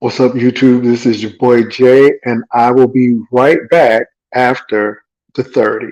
What's up, YouTube? This is your boy Jay, and I will be right back after the 30.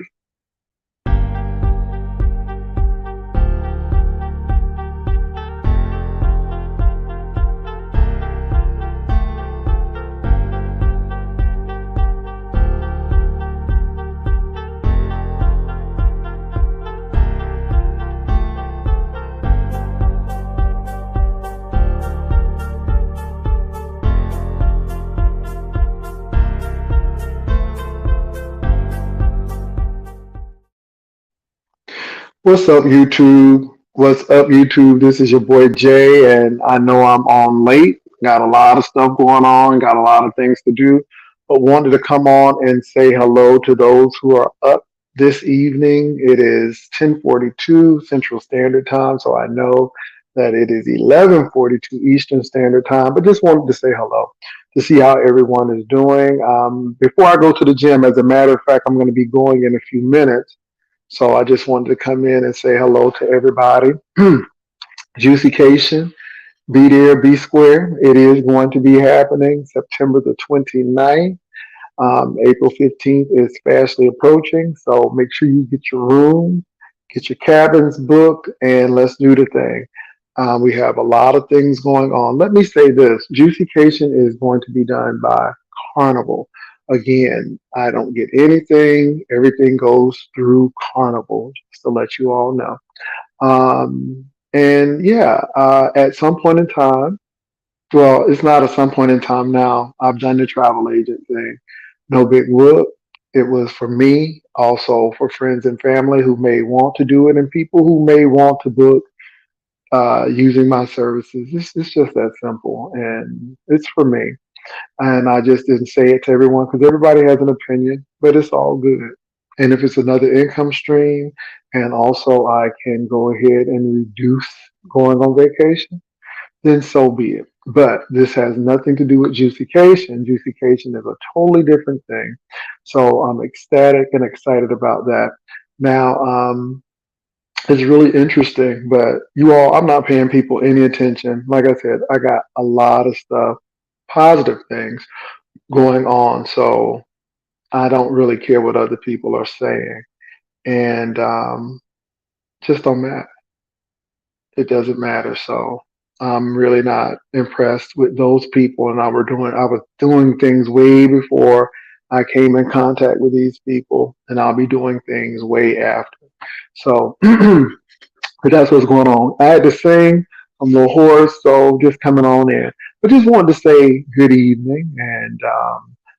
What's up, YouTube? What's up, YouTube? This is your boy Jay, and I know I'm on late. Got a lot of stuff going on, got a lot of things to do, but wanted to come on and say hello to those who are up this evening. It is 10:42 Central Standard Time, so I know that it is 11:42 Eastern Standard Time, but just wanted to say hello to see how everyone is doing. Before I go to the gym, as a matter of fact, I'm going to be going in a few minutes. So I just wanted to come in and say hello to everybody. Juicycation, be there, be square. It is going to be happening September the 29th. April 15th is fastly approaching. So make sure you get your room, get your cabins booked, and let's do the thing. We have a lot of things going on. Let me say this: Juicycation is going to be done by Carnival. Again, I don't get anything. Everything goes through Carnival, just to let you all know. And yeah, at some point in time, well, it's not at some point in time now. I've done the travel agent thing. No big whoop. It was for me, also for friends and family who may want to do it, and people who may want to book using my services. It's just that simple, and it's for me. And I just didn't say it to everyone because everybody has an opinion, but it's all good. And if it's another income stream, and also I can go ahead and reduce going on vacation, then so be it. But this has nothing to do with juicycation. Juicycation is a totally different thing. So I'm ecstatic and excited about that. Now, it's really interesting, but you all, I'm not paying people any attention. Like I said, I got a lot of stuff, positive things going on. So I don't really care what other people are saying. And just don't matter. It doesn't matter. So I'm really not impressed with those people. And I was doing things way before I came in contact with these people, and I'll be doing things way after. So but that's what's going on. I had to sing. I'm a little hoarse, so just coming on in. But just wanted to say good evening, and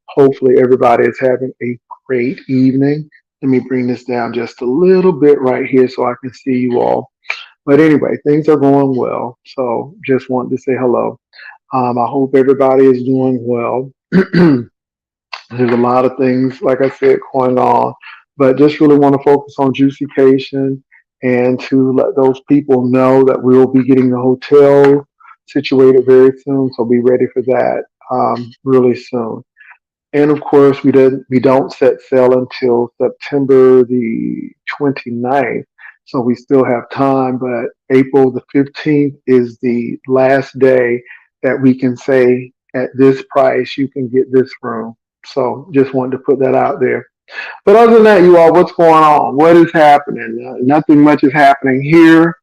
hopefully everybody is having a great evening. Let me bring this down just a little bit right here so I can see you all. But anyway, things are going well, so just wanted to say hello. I hope everybody is doing well. There's a lot of things, like I said, going on, but just really want to focus on juicycation and to let those people know that we will be getting the hotel situated very soon. So be ready for that really soon. And of course, we don't set sail until September the 29th. So we still have time, but April the 15th is the last day that we can say at this price you can get this room. So just wanted to put that out there. But other than that, you all, what's going on? What is happening? Nothing much is happening here.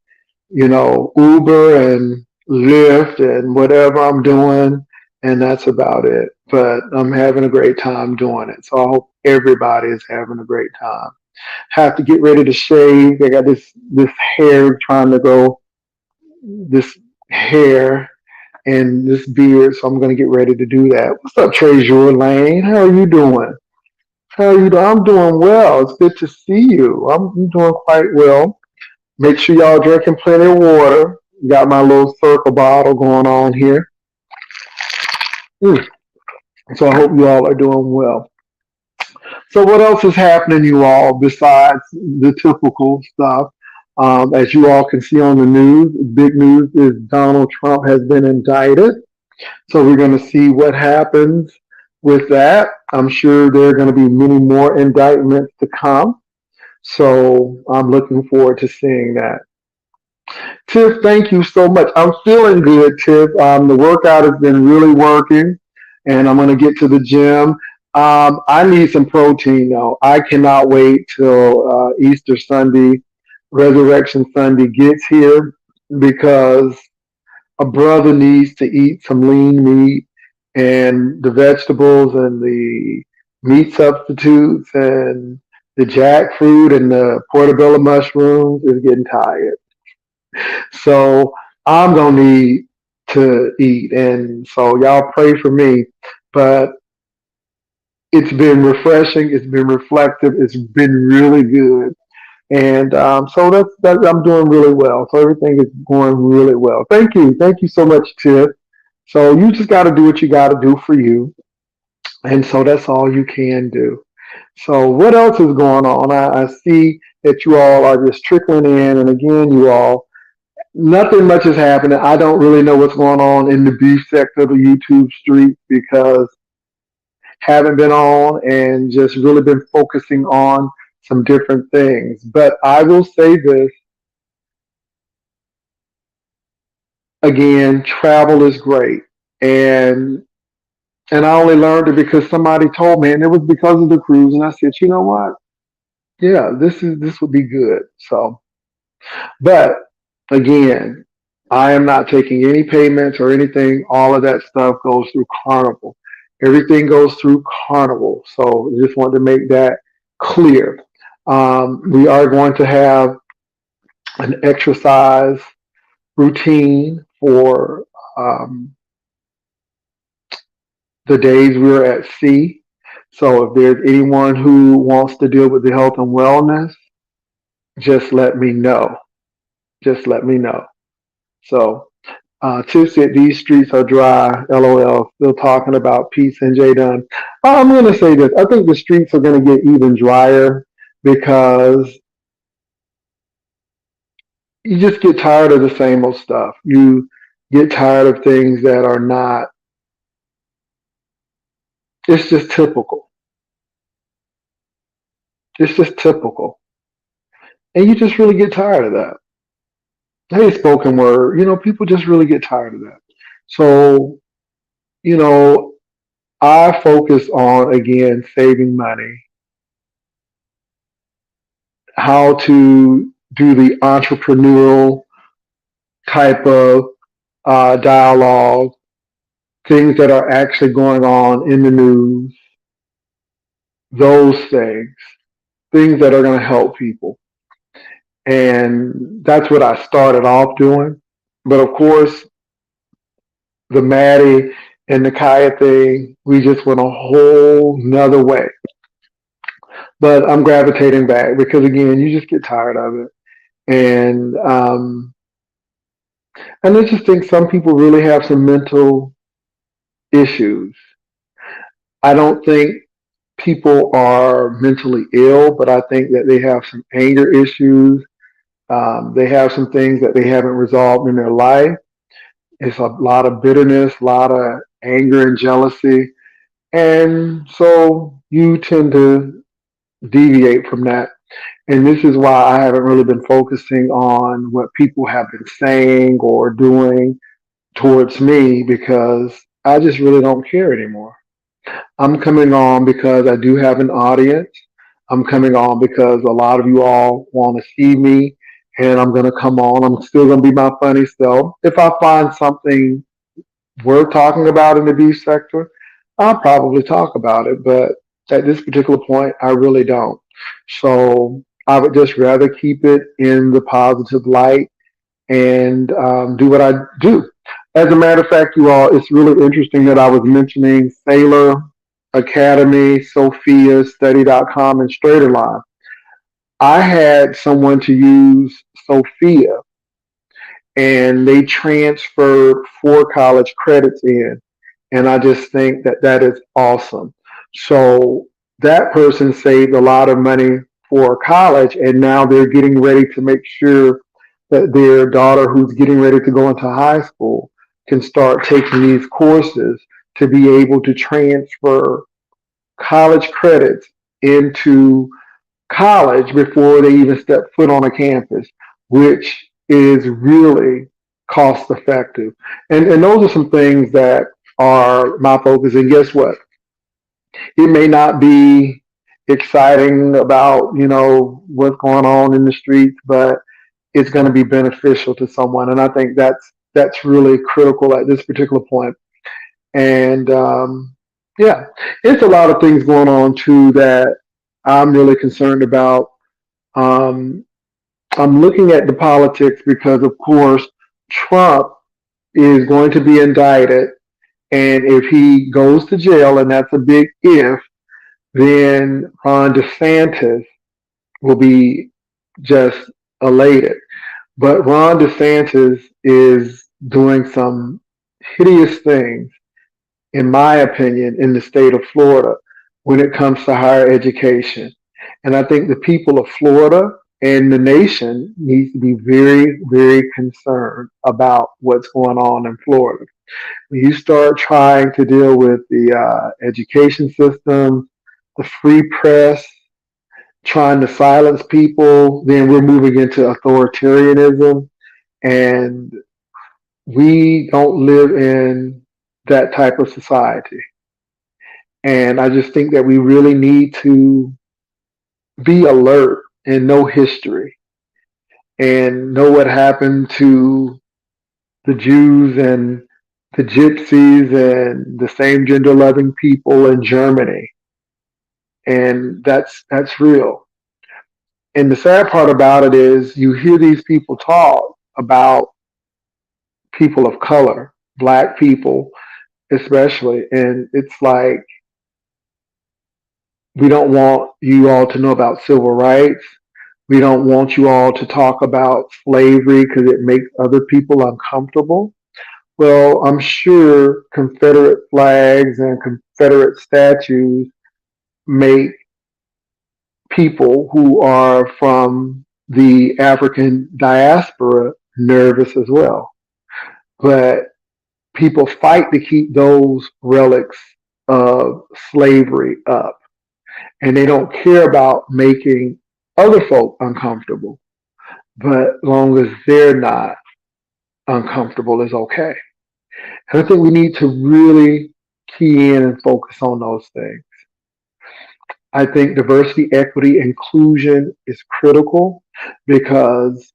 You know, Uber and Lyft and whatever I'm doing, and that's about it. But I'm having a great time doing it. So I hope everybody is having a great time. Have to get ready to shave. I got this hair trying to go, this hair and this beard, so I'm gonna get ready to do that. What's up, Treasure Lane? How are you doing? How are you doing? I'm doing well. It's good to see you. I'm doing quite well. Make sure y'all drinking plenty of water. Got my little circle bottle going on here. Mm. So I hope you all are doing well. So what else is happening, you all, besides the typical stuff? As you all can see on the news, big news is Donald Trump has been indicted. So we're going to see what happens with that. I'm sure there are going to be many more indictments to come. So I'm looking forward to seeing that. Tiff, thank you so much. I'm feeling good, Tiff. The workout has been really working, and I'm going to get to the gym. I need some protein, though. I cannot wait till Easter Sunday, Resurrection Sunday gets here because a brother needs to eat some lean meat and the vegetables and the meat substitutes and the jackfruit and the portobello mushrooms is getting tired. So I'm gonna need to eat, and so y'all pray for me. But it's been refreshing. It's been reflective. It's been really good, and so I'm doing really well. So everything is going really well. Thank you so much, Tiff. So you just got to do what you got to do for you, and so that's all you can do. So what else is going on? I see that you all are just trickling in, and again, you all nothing much is happening. I don't really know what's going on in the beef sector of the YouTube street because haven't been on and just really been focusing on some different things. But I will say this again, travel is great. And and I only learned it because somebody told me and it was because of the cruise and I said, you know what? Yeah, this would be good. So but again, I am not taking any payments or anything. All of that stuff goes through Carnival. Everything goes through Carnival. So I just wanted to make that clear. We are going to have an exercise routine for the days we're at sea. So if there's anyone who wants to deal with the health and wellness, just let me know. Just let me know. So Tiff said these streets are dry. LOL. Still talking about peace and J Dunn. I'm going to say this. I think the streets are going to get even drier because you just get tired of the same old stuff. You get tired of things that are not. It's just typical. It's just typical, and you just really get tired of that. Hey, spoken word. People just really get tired of that. So you know, I focus on again saving money, how to do the entrepreneurial type of dialogue, things that are actually going on in the news, those things that are going to help people. And that's what I started off doing. But of course, the Maddie and the Kaya thing, we just went a whole nother way. But I'm gravitating back because again, you just get tired of it. And I just think some people really have some mental issues. I don't think people are mentally ill, but I think that they have some anger issues. They have some things that they haven't resolved in their life. It's a lot of bitterness, a lot of anger and jealousy. And so you tend to deviate from that. And this is why I haven't really been focusing on what people have been saying or doing towards me because I just really don't care anymore. I'm coming on because I do have an audience. I'm coming on because a lot of you all want to see me and I'm going to come on. I'm still going to be my funny self. If I find something worth talking about in the beef sector, I'll probably talk about it. But at this particular point, I really don't. So I would just rather keep it in the positive light and do what I do. As a matter of fact, you all, it's really interesting that I was mentioning Sailor Academy, Sophia, Study.com, and Straighterline. I had someone to use Sophia, and they transferred 4 college credits in, and I just think that that is awesome. So that person saved a lot of money for college, and now they're getting ready to make sure that their daughter, who's getting ready to go into high school, can start taking these courses to be able to transfer college credits into college before they even step foot on a campus, which is really cost effective. And those are some things that are my focus. And guess what? It may not be exciting about, what's going on in the streets, but it's going to be beneficial to someone. And I think that's really critical at this particular point. And yeah, it's a lot of things going on too that I'm really concerned about. Um, I'm looking at the politics because, of course, Trump is going to be indicted. And if he goes to jail, and that's a big if, then Ron DeSantis will be just elated. But Ron DeSantis is doing some hideous things, in my opinion, in the state of Florida when it comes to higher education. And I think the people of Florida and the nation needs to be very, very concerned about what's going on in Florida. When you start trying to deal with the education system, the free press, trying to silence people, then we're moving into authoritarianism. And we don't live in that type of society. And I just think that we really need to be alert and know history and know what happened to the Jews and the Gypsies and the same gender loving people in Germany. And that's real. And the sad part about it is you hear these people talk about people of color, black people especially, and it's like we don't want you all to know about civil rights. We don't want you all to talk about slavery because it makes other people uncomfortable. Well, I'm sure Confederate flags and Confederate statues make people who are from the African diaspora nervous as well. But people fight to keep those relics of slavery up. And they don't care about making other folk uncomfortable. But as long as they're not uncomfortable, is okay. And I think we need to really key in and focus on those things. I think diversity, equity, inclusion is critical because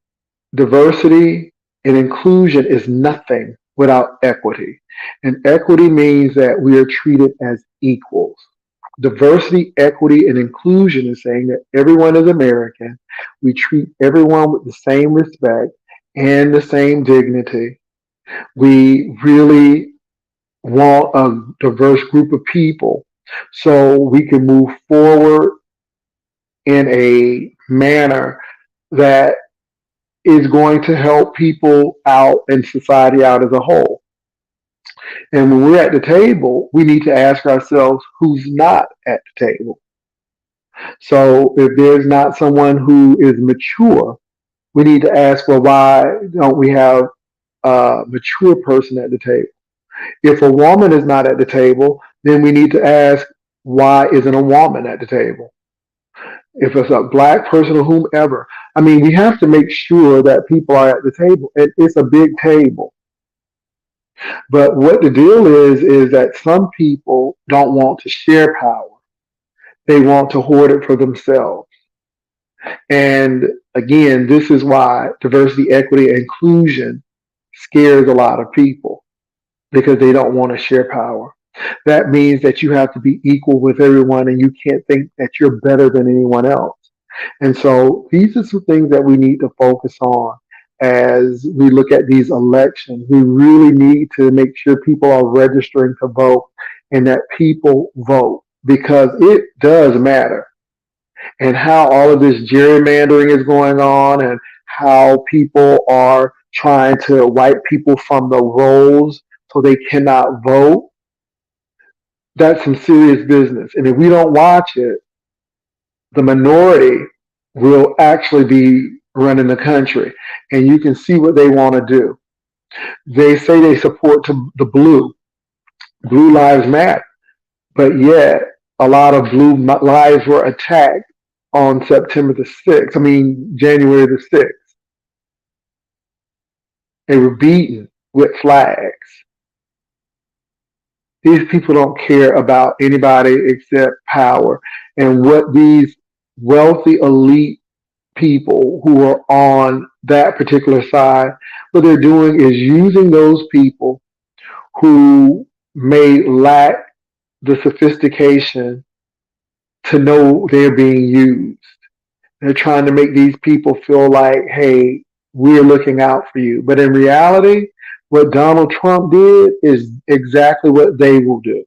diversity and inclusion is nothing without equity. And equity means that we are treated as equals. Diversity, equity, and inclusion is saying that everyone is American. We treat everyone with the same respect and the same dignity. We really want a diverse group of people so we can move forward in a manner that is going to help people out and society out as a whole. And when we're at the table, we need to ask ourselves who's not at the table. So if there's not someone who is mature, we need to ask, well, why don't we have a mature person at the table? If a woman is not at the table, then we need to ask, why isn't a woman at the table? If it's a black person or whomever. I mean, we have to make sure that people are at the table. And it's a big table. But what the deal is that some people don't want to share power. They want to hoard it for themselves. And again, this is why diversity, equity, and inclusion scares a lot of people because they don't want to share power. That means that you have to be equal with everyone and you can't think that you're better than anyone else. And so these are some things that we need to focus on as we look at these elections. We really need to make sure people are registering to vote and that people vote because it does matter. And how all of this gerrymandering is going on and how people are trying to wipe people from the rolls so they cannot vote, that's some serious business. And if we don't watch it, the minority will actually be running the country. And you can see what they want to do. They say they support the Blue Lives Matter, but yet a lot of blue lives were attacked on September the 6th. I mean, January the 6th. They were beaten with flags. These people don't care about anybody except power. And what these wealthy elite people who are on that particular side, what they're doing is using those people who may lack the sophistication to know they're being used. They're trying to make these people feel like, hey, we're looking out for you. But in reality, what Donald Trump did is exactly what they will do.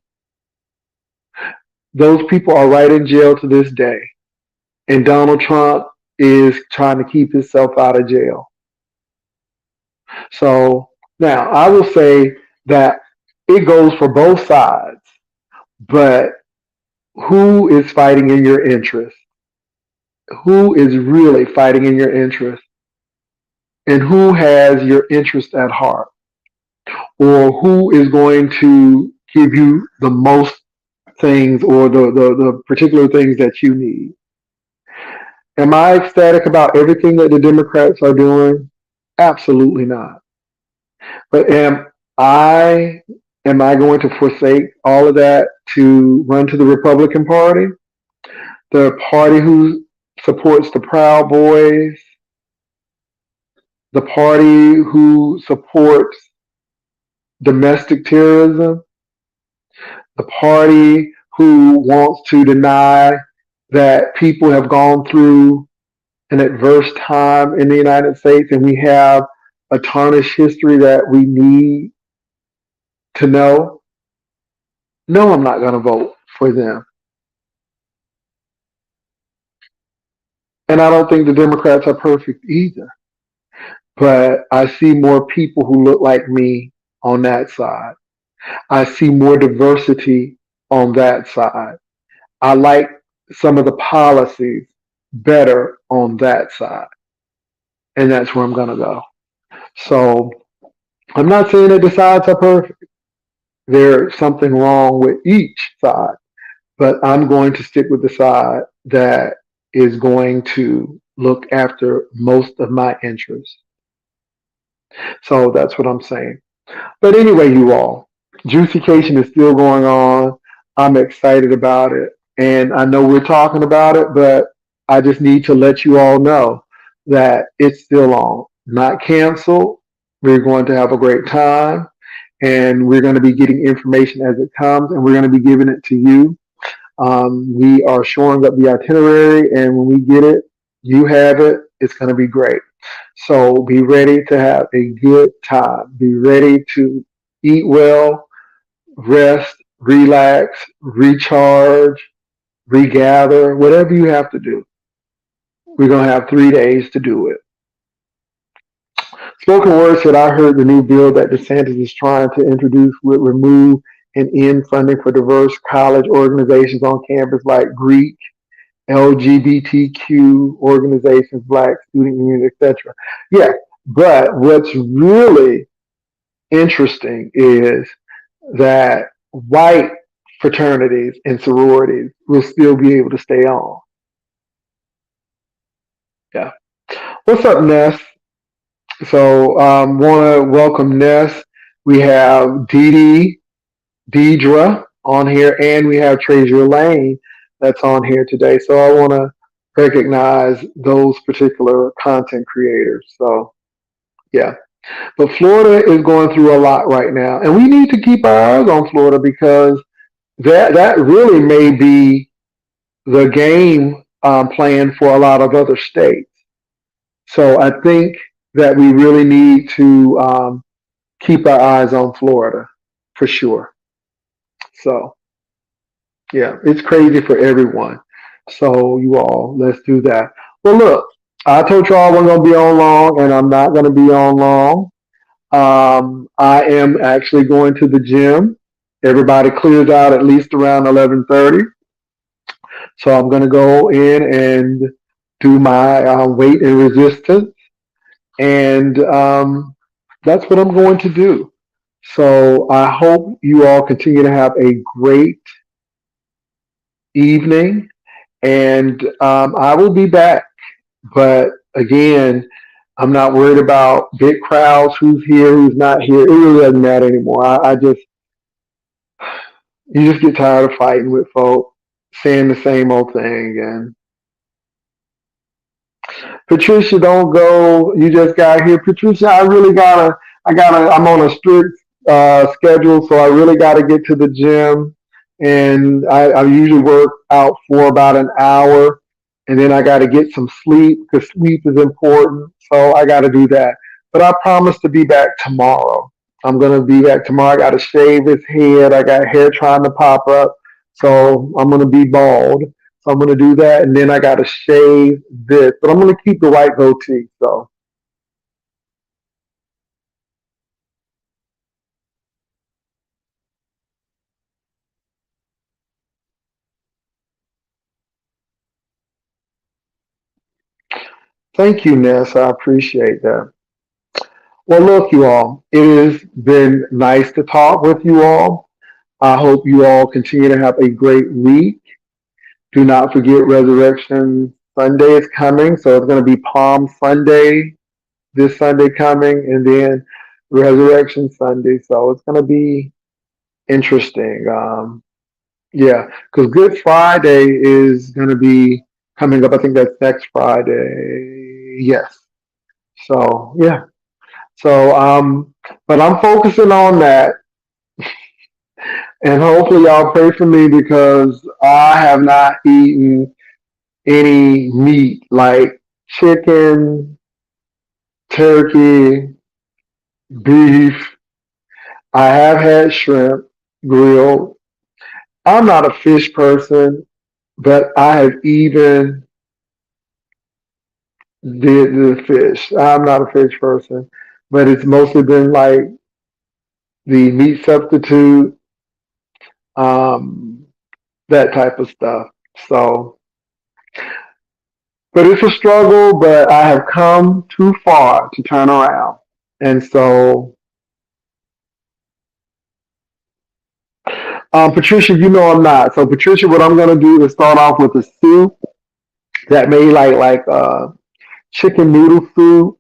Those people are right in jail to this day. And Donald Trump is trying to keep himself out of jail. So now I will say that it goes for both sides, but who is fighting in your interest? Who is really fighting in your interest? And who has your interest at heart? Or who is going to give you the most things or the particular things that you need? Am I ecstatic about everything that the Democrats are doing? Absolutely not. But I am I going to forsake all of that to run to the Republican Party? The party who supports the Proud Boys, the party who supports domestic terrorism, the party who wants to deny that people have gone through an adverse time in the United States and we have a tarnished history that we need to know. No, I'm not going to vote for them. And I don't think the Democrats are perfect either. But I see more people who look like me on that side. I see more diversity on that side. I like some of the policies better on that side. And that's where I'm going to go. So I'm not saying that the sides are perfect. There's something wrong with each side. But I'm going to stick with the side that is going to look after most of my interests. So that's what I'm saying. But anyway, you all, Juicycation is still going on. I'm excited about it. And I know we're talking about it, but I just need to let you all know that it's still on. Not canceled. We're going to have a great time. And we're going to be getting information as it comes, and we're going to be giving it to you. We are shoring up the itinerary, and when we get it, you have it. It's going to be great. So be ready to have a good time. Be ready to eat well, rest, relax, recharge, regather, whatever you have to do. We're going to have 3 days to do it. Spoken Word said, I heard the new bill that DeSantis is trying to introduce would remove and end funding for diverse college organizations on campus like Greek, LGBTQ organizations, Black student unions, etc. Yeah, but what's really interesting is that white fraternities and sororities will still be able to stay on. Yeah. What's up, Ness? So, want to welcome Ness. We have Dee Deidre on here, and we have Treasure Lane that's on here today. So I want to recognize those particular content creators. So, yeah. But Florida is going through a lot right now, and we need to keep our eyes on Florida because that really may be the game plan for a lot of other states. So I think that we really need to keep our eyes on Florida for sure. So yeah, it's crazy for everyone. So you all, let's do that. Well, look, I told y'all I wasn't going to be on long, and I'm not going to be on long. I am actually going to the gym. Everybody clears out at least around 11:30. So I'm going to go in and do my weight and resistance. And that's what I'm going to do. So I hope you all continue to have a great evening. And I will be back. But again, I'm not worried about big crowds, who's here, who's not here. It really doesn't matter anymore. I just, you just get tired of fighting with folk, saying the same old thing. And Patricia, don't go. You just got here. Patricia, I'm on a strict schedule, so I really gotta get to the gym. And I usually work out for about an hour, and then I gotta get some sleep because sleep is important. So I gotta do that. But I promise to be back tomorrow. I'm gonna be back tomorrow. I gotta shave his head. I got hair trying to pop up, so I'm gonna be bald. So I'm gonna do that, and then I gotta shave this, but I'm gonna keep the white goatee. So thank you, Ness. I appreciate that. Well, look, you all, it has been nice to talk with you all. I hope you all continue to have a great week. Do not forget Resurrection Sunday is coming, so it's going to be Palm Sunday this Sunday coming, and then Resurrection Sunday. So it's going to be interesting. Yeah, because Good Friday is going to be coming up. I think that's next Friday. Yes. So yeah. So but I'm focusing on that, and hopefully y'all pray for me because I have not eaten any meat like chicken, turkey, beef. I have had shrimp grilled. I'm not a fish person, but I have even did the fish. I'm not a fish person, but it's mostly been like the meat substitute, um, that type of stuff. So, but it's a struggle, but I have come too far to turn around. And so, Patricia, you know I'm not. So, Patricia, what I'm going to do is start off with a soup that may like chicken noodle soup,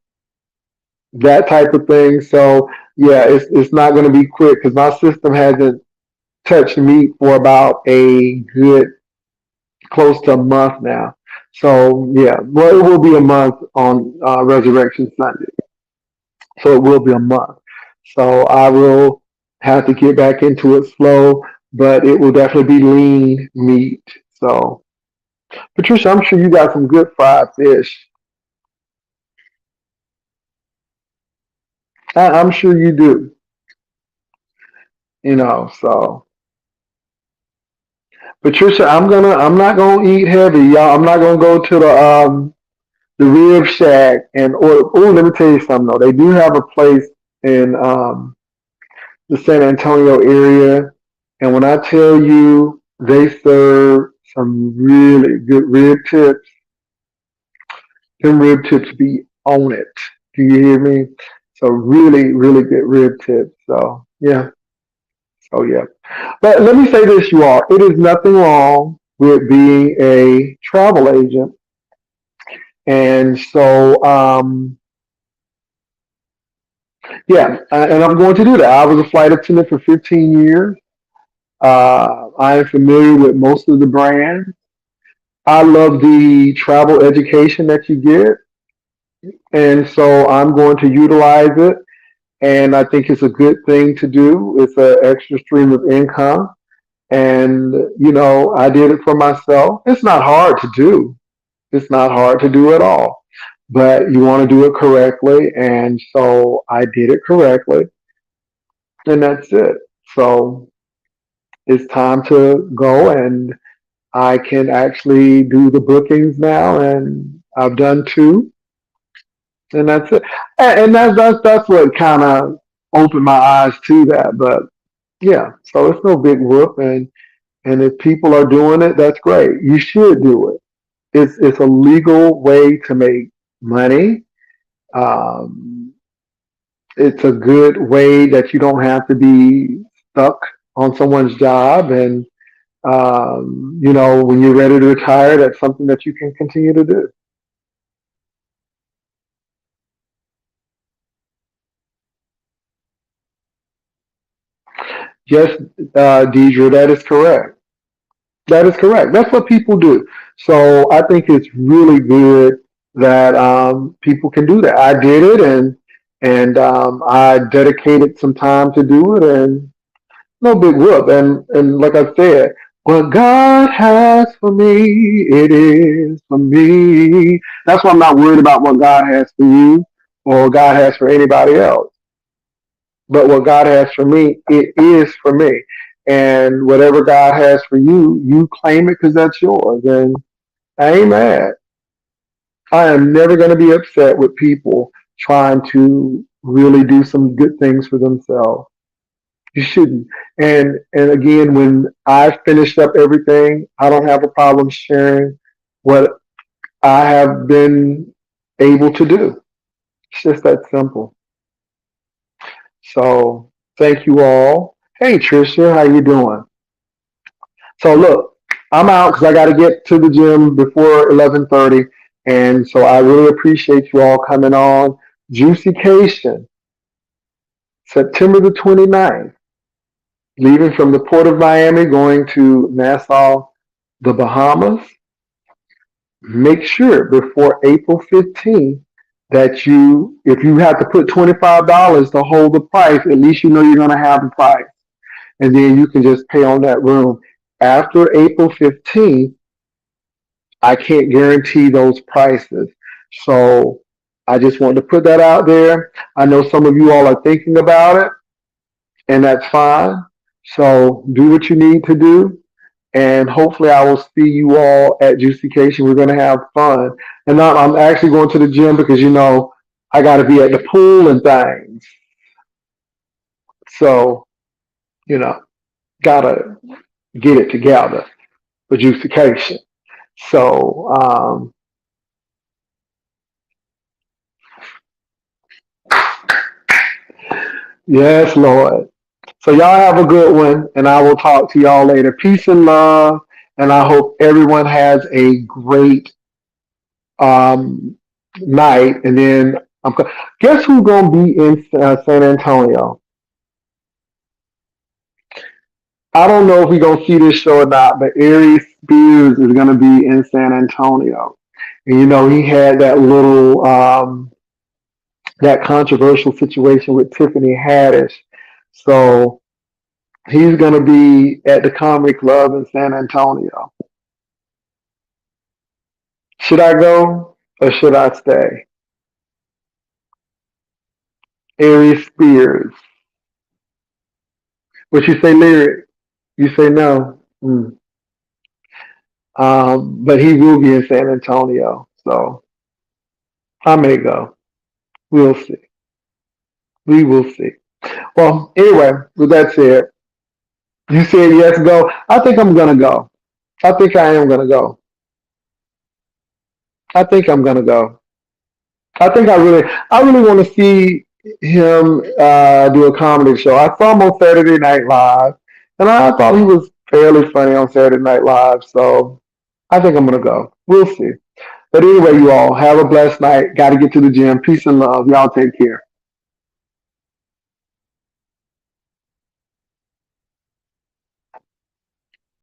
that type of thing. So, yeah, it's not going to be quick because my system hasn't touched meat for about a good close to a month now. So yeah, well, it will be a month on Resurrection Sunday. So it will be a month. So I will have to get back into it slow, but it will definitely be lean meat. So Patricia, I'm sure you got some good fried fish. I'm sure you do. You know, so Patricia, I'm not gonna eat heavy, y'all. I'm not gonna go to the Rib Shack and or oh, let me tell you something though. They do have a place in the San Antonio area, and when I tell you they serve some really good rib tips, them rib tips be on it. Do you hear me? So really, really good rib tips. So yeah, so yeah. But let me say this, you all. It is nothing wrong with being a travel agent, and so yeah, and I'm going to do that. I was a flight attendant for 15 years. I am familiar with most of the brands. I love the travel education that you get, and so I'm going to utilize it. And I think it's a good thing to do. It's an extra stream of income, and I did it for myself. It's not hard to do. It's not hard to do at all, but you want to do it correctly, and so I did it correctly, and that's it. So it's time to go, and I can actually do the bookings now, and I've done two, and that's it. And that's what kind of opened my eyes to that. But yeah, so it's no big whoop, and if people are doing it, that's great. You should do it. It's a legal way to make money. Um, it's a good way that you don't have to be stuck on someone's job, and when you're ready to retire, that's something that you can continue to do. Yes, Deidre, that is correct. That is correct. That's what people do. So I think it's really good that people can do that. I did it, and I dedicated some time to do it, and no big whoop. And like I said, what God has for me, it is for me. That's why I'm not worried about what God has for you or God has for anybody else. But what God has for me, it is for me. And whatever God has for you, you claim it because that's yours. And I ain't mad. I am never going to be upset with people trying to really do some good things for themselves. You shouldn't. And again, when I finished up everything, I don't have a problem sharing what I have been able to do. It's just that simple. So thank you all. Hey Trisha, how you doing? So look, I'm out because I got to get to the gym before 11:30, and so I really appreciate you all coming on. Juicycation, September the 29th, leaving from the port of Miami, going to Nassau, the Bahamas. Make sure before April 15th that if you have to put $25 to hold the price, at least you know you're going to have the price. And then you can just pay on that room. After April 15th, I can't guarantee those prices. So I just wanted to put that out there. I know some of you all are thinking about it, and that's fine. So do what you need to do. And hopefully I will see you all at Juicycation. We're going to have fun. And I'm actually going to the gym because, I got to be at the pool and things. So, you know, got to get it together for Juicycation. So, yes, Lord. So y'all have a good one, and I will talk to y'all later. Peace and love, and I hope everyone has a great um, night. And then guess who's gonna be in San Antonio? I don't know if we're gonna see this show or not, but Aries Spears is gonna be in San Antonio. And he had that controversial situation with Tiffany Haddish. So he's gonna be at the Comedy Club in San Antonio. Should I go or should I stay? Aries Spears. What you say, lyric? You say no. But he will be in San Antonio, so I may go. We'll see. We will see. Well, anyway, with that said, you said yes, go. I think I'm gonna go. I think I am gonna go. I think I'm gonna go. I really want to see him do a comedy show. I saw him on Saturday Night Live, and I thought he was fairly funny on Saturday Night Live. So I think I'm gonna go. We'll see. But anyway, you all have a blessed night. Got to get to the gym. Peace and love. Y'all take care.